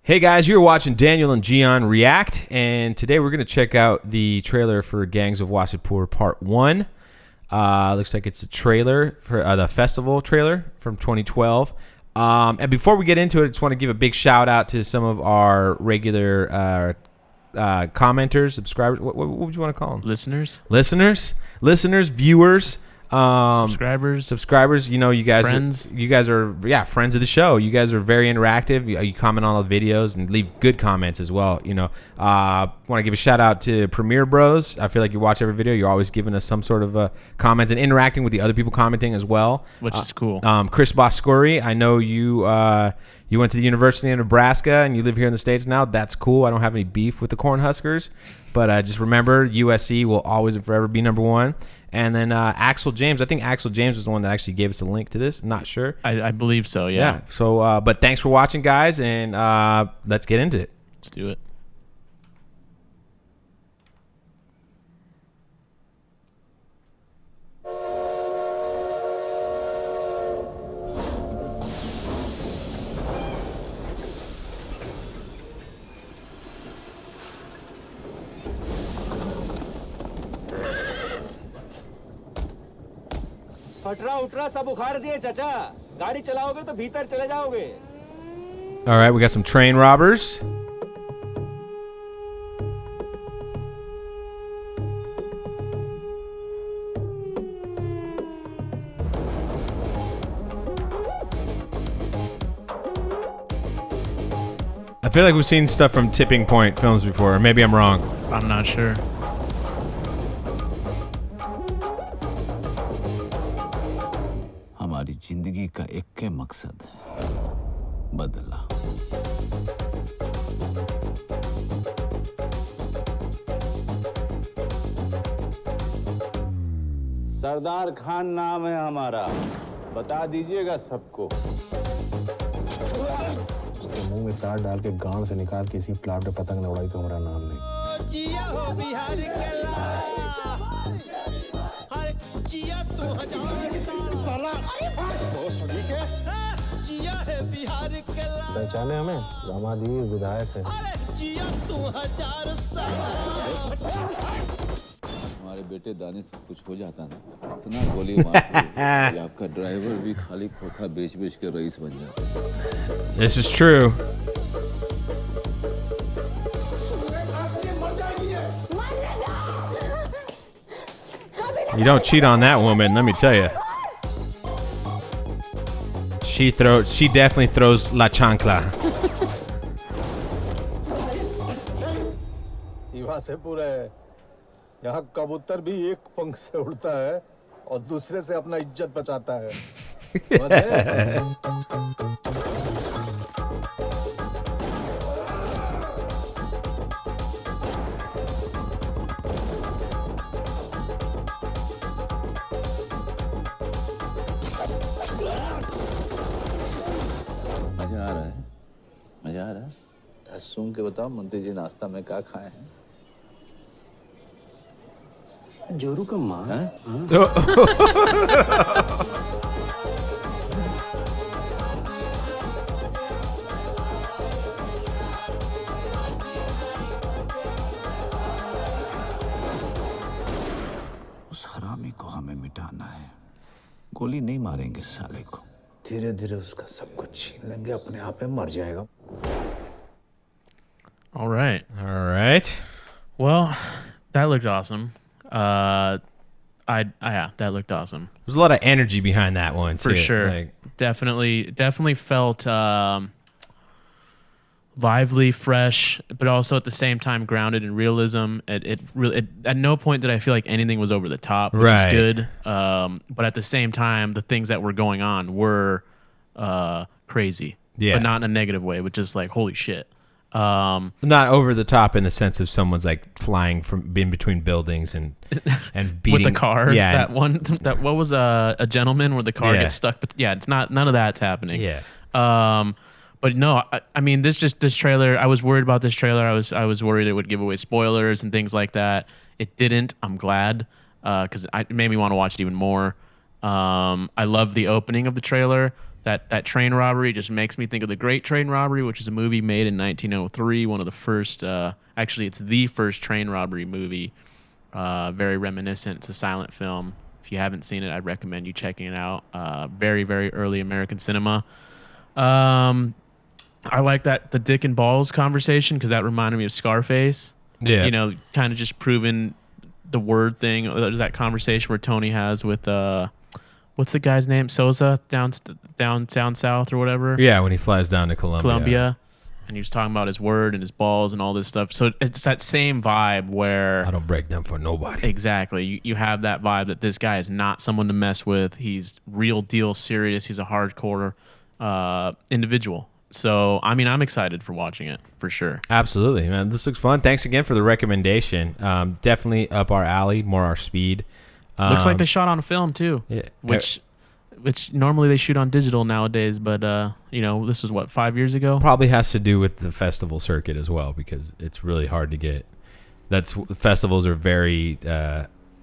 Hey guys, you're watching Daniel and Gian react, and today we're going to check out the trailer for Gangs of Wasseypur Part 1. Looks like it's a trailer for the festival trailer from 2012. And before we get into it, I just want to give a big shout out to some of our regular commenters, subscribers. What would you want to call them? Listeners, viewers. Subscribers, you know, you guys friends. are friends of the show. You guys are very interactive. You comment on all the videos and leave good comments as well. You know, want to give a shout out to Premiere Bros. I feel like you watch every video. You're always giving us some sort of comments and interacting with the other people commenting as well, which is cool. Chris Boscuri, I know you went to the University of Nebraska and you live here in the States now. That's cool. I don't have any beef with the Cornhuskers, but just remember, USC will always and forever be number one. And then Axel James. I think Axel James was the one that actually gave us a link to this. I'm not sure. I believe so, yeah. So, but thanks for watching, guys, and let's get into it. Let's do it. फटरा उठरा सब उखाड़ दिए चाचा गाड़ी चलाओगे तो भीतर चले जाओगे. All right, we got some train robbers. I feel like we've seen stuff from Tipping Point films before, or maybe I'm wrong. I'm not sure. हमारी जिंदगी का एक के मकसद है बदला. सरदार खान नाम है हमारा, बता दीजिएगा सबको. उसके मुंह में तार डाल के गांड से निकाल के इसी प्लाट पे पतंग न उड़ाई तो हमारा नाम नहीं. जिया हो बिहार के लाला, हर जिया तो हजार साल. जिया है बिहार के लाला. पहचाने हमें? दामादी विधायक है. जिया तो हजार साल. हमारे बेटे दाने से कुछ हो जाता ना, इतना गोली मारते कि आपका ड्राइवर भी खाली खोखा बेच-बेच के रईस बन जाता. This is true. You don't cheat on that woman, let me tell you. She definitely throws la chancla. Wasseypur है. यहाँ कबूतर भी एक पंख से उड़ता है और दूसरे से अपना इज्जत बचाता है. मजा आ रहा है. सुन के बताओ मंत्री जी, नाश्ता में क्या खाए हैं? जोरू का माँ. उस हरामी को हमें मिटाना है. गोली नहीं मारेंगे साले को. धीरे धीरे उसका सब कुछ छीन लेंगे, अपने आप में मर जाएगा. All right. Well, that looked awesome. Yeah, that looked awesome. There's a lot of energy behind that one too. For sure. Like, definitely felt lively, fresh, but also at the same time grounded in realism. It really, at no point did I feel like anything was over the top, which is good. But at the same time, the things that were going on were crazy, but not in a negative way, which is like, holy shit. Not over the top in the sense of someone's like flying from in between buildings and beating with the car. Yeah, what was a gentleman where the car gets stuck? But yeah, it's not, none of that's happening. Yeah. But no, I mean, this trailer. I was worried about this trailer. I was worried it would give away spoilers and things like that. It didn't. I'm glad because it made me want to watch it even more. I love the opening of the trailer. That train robbery just makes me think of The Great Train Robbery, which is a movie made in 1903. One of the first, actually, it's the first train robbery movie. Very reminiscent. It's a silent film. If you haven't seen it, I'd recommend you checking it out. Very, very early American cinema. I like the dick and balls conversation because that reminded me of Scarface. Yeah. You know, kind of just proving the word thing. There's that conversation where Tony has with what's the guy's name? Sosa down south or whatever. Yeah, when he flies down to Colombia. And he was talking about his word and his balls and all this stuff. So it's that same vibe where I don't break them for nobody. Exactly. You have that vibe that this guy is not someone to mess with. He's real deal serious. He's a hardcore individual. So, I mean, I'm excited for watching it for sure. Absolutely, man. This looks fun. Thanks again for the recommendation. Definitely up our alley, more our speed. Looks like they shot on film too. Yeah. Which normally they shoot on digital nowadays, but this was what, 5 years ago? Probably has to do with the festival circuit as well, because it's really hard to get. Festivals are very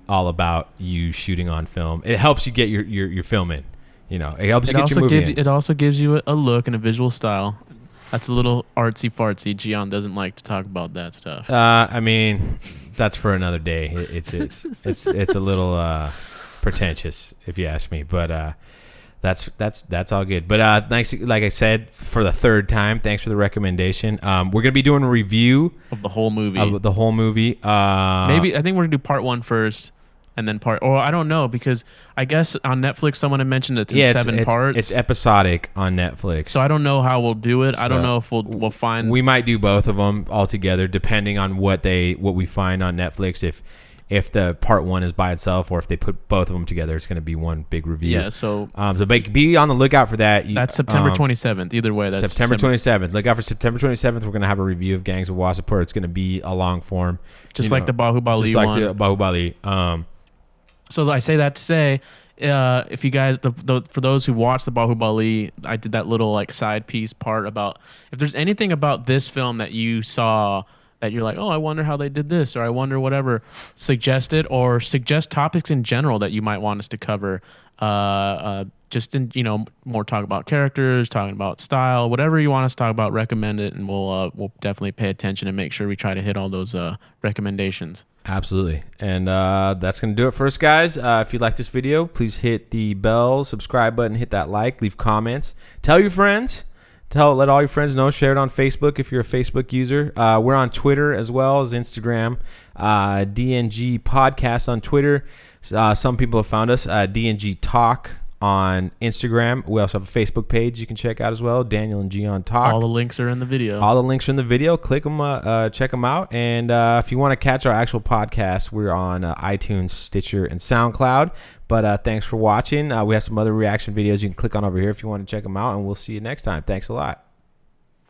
all about you shooting on film. It helps you get your film in. You know, it helps you get your movie in. It also gives you a look and a visual style. That's a little artsy fartsy. Gian doesn't like to talk about that stuff. I mean, that's for another day. It's a little pretentious, if you ask me. But that's all good. But thanks, like I said, for the third time. Thanks for the recommendation. We're gonna be doing a review of the whole movie. Maybe I think we're gonna do part 1 first. And then I don't know, because I guess on Netflix someone had mentioned it's in 7 parts. It's episodic on Netflix. So I don't know how we'll do it. I don't know if we'll find. We might do both of them all together, depending on what we find on Netflix. If the part 1 is by itself, or if they put both of them together, it's going to be one big review. Yeah. So be on the lookout for that. That's September 27th. Either way, that's September 27th. Look out for September 27th. We're going to have a review of Gangs of Wasseypur. It's going to be a long form, like the Bahubali one. Just like the Bahubali. So I say that to say, if you guys, for those who watched the Bahubali, I did that little like side piece part about if there's anything about this film that you saw that you're like, oh, I wonder how they did this, or I wonder whatever, suggest it, or suggest topics in general that you might want us to cover. Just in, more talk about characters, talking about style, whatever you want us to talk about, recommend it, and we'll definitely pay attention and make sure we try to hit all those recommendations. Absolutely. And that's going to do it for us, guys. If you like this video, please hit the bell, subscribe button, hit that like, leave comments. Tell your friends. Let all your friends know. Share it on Facebook if you're a Facebook user. We're on Twitter as well as Instagram. DNG Podcast on Twitter. Some people have found us. DNG Talk on Instagram. We also have a Facebook page you can check out as well. Daniel and Gian Talk. All the links are in the video. Click them, check them out. And if you want to catch our actual podcast, we're on iTunes, Stitcher, and SoundCloud. But thanks for watching. We have some other reaction videos you can click on over here if you want to check them out. And we'll see you next time. Thanks a lot.